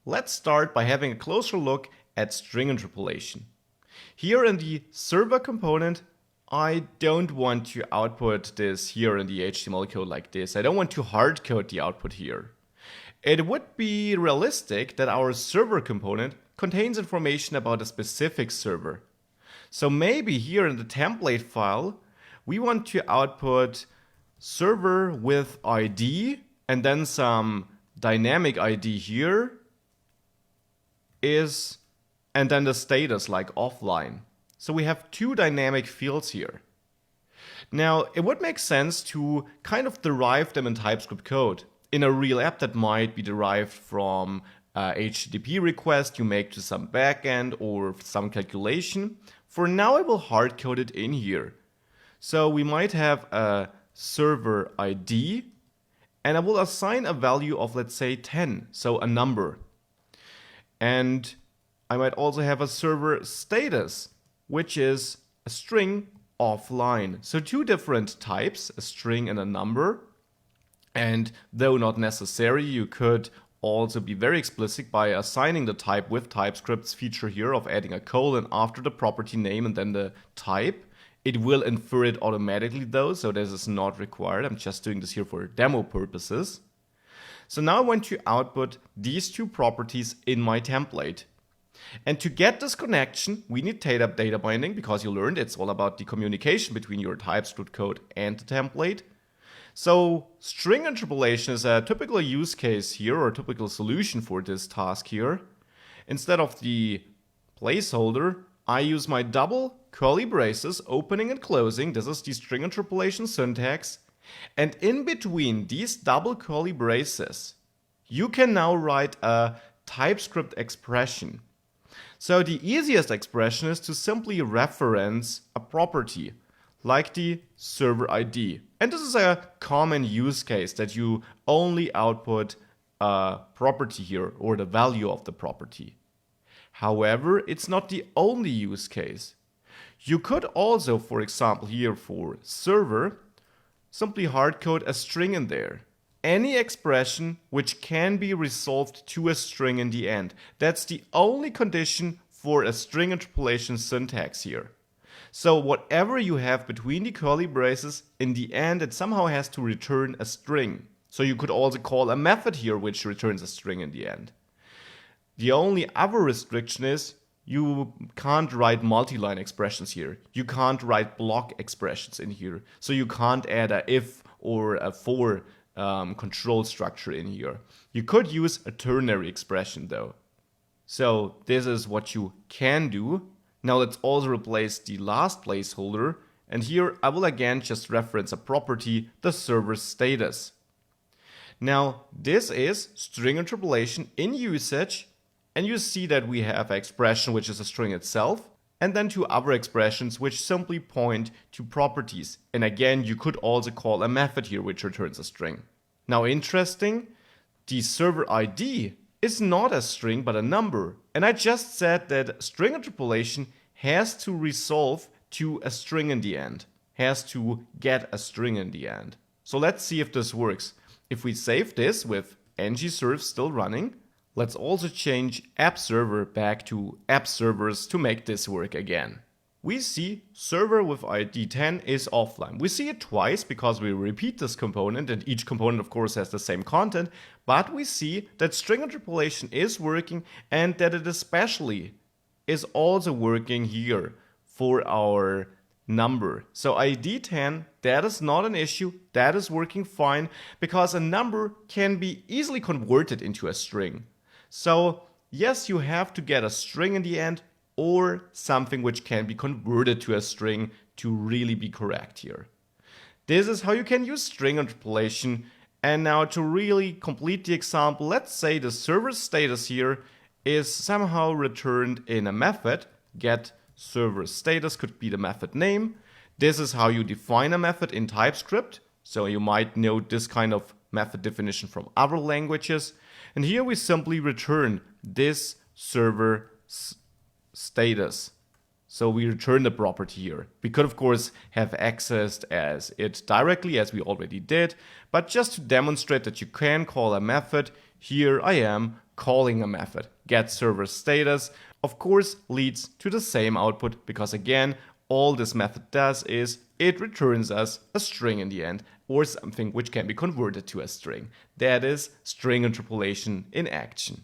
let's start by having a closer look at string interpolation. Here in the server component, I don't want to output this here in the HTML code like this. I don't want to hard code the output here. It would be realistic that our server component contains information about a specific server. So maybe here in the template file, we want to output server with ID and then some dynamic ID here and then the status like offline. So we have two dynamic fields here. Now, it would make sense to kind of derive them in TypeScript code. In a real app, that might be derived from a HTTP request you make to some backend or some calculation. For now, I will hard code it in here. So we might have a server ID, and I will assign a value of, let's say, 10, so a number. And I might also have a server status, which is a string offline. So two different types, a string and a number. And though not necessary, you could also be very explicit by assigning the type with TypeScript's feature here of adding a colon after the property name and then the type. It will infer it automatically though, so this is not required. I'm just doing this here for demo purposes. So now I want to output these two properties in my template. And to get this connection, we need data binding, because you learned it's all about the communication between your TypeScript code and the template. So string interpolation is a typical use case here, or a typical solution for this task here. Instead of the placeholder, I use my double curly braces, opening and closing. This is the string interpolation syntax. And in between these double curly braces, you can now write a TypeScript expression. So the easiest expression is to simply reference a property, like the server ID. And this is a common use case, that you only output a property here, or the value of the property. However, it's not the only use case. You could also, for example, here for server, simply hardcode a string in there. Any expression which can be resolved to a string in the end. That's the only condition for a string interpolation syntax here. So whatever you have between the curly braces, in the end it somehow has to return a string. So you could also call a method here which returns a string in the end. The only other restriction is you can't write multi-line expressions here. You can't write block expressions in here. So you can't add a if or a for control structure in here. You could use a ternary expression though. So this is what you can do. Now let's also replace the last placeholder, and here I will again just reference a property, the server status. Now this is string interpolation in usage, and you see that we have an expression which is a string itself, and then two other expressions which simply point to properties. And again, you could also call a method here which returns a string. Now interesting, the server ID is not a string but a number. And I just said that string interpolation has to resolve to a string in the end, has to get a string in the end. So let's see if this works. If we save this with ngserve still running, let's also change app server back to app servers to make this work again. We see server with ID 10 is offline. We see it twice because we repeat this component, and each component of course has the same content, but we see that string interpolation is working and that it especially is also working here for our number. So ID 10, that is not an issue, that is working fine, because a number can be easily converted into a string. So yes, you have to get a string in the end, or something which can be converted to a string to really be correct here. This is how you can use string interpolation. And now to really complete the example, let's say the server status here is somehow returned in a method. Get server status could be the method name. This is how you define a method in TypeScript. So you might know this kind of method definition from other languages. And here we simply return this server status. So we return the property here. We could of course have accessed as it directly, as we already did, but just to demonstrate that you can call a method, here I am calling a method getServerStatus, of course leads to the same output, because again, all this method does is it returns us a string in the end, or something which can be converted to a string. That is string interpolation in action.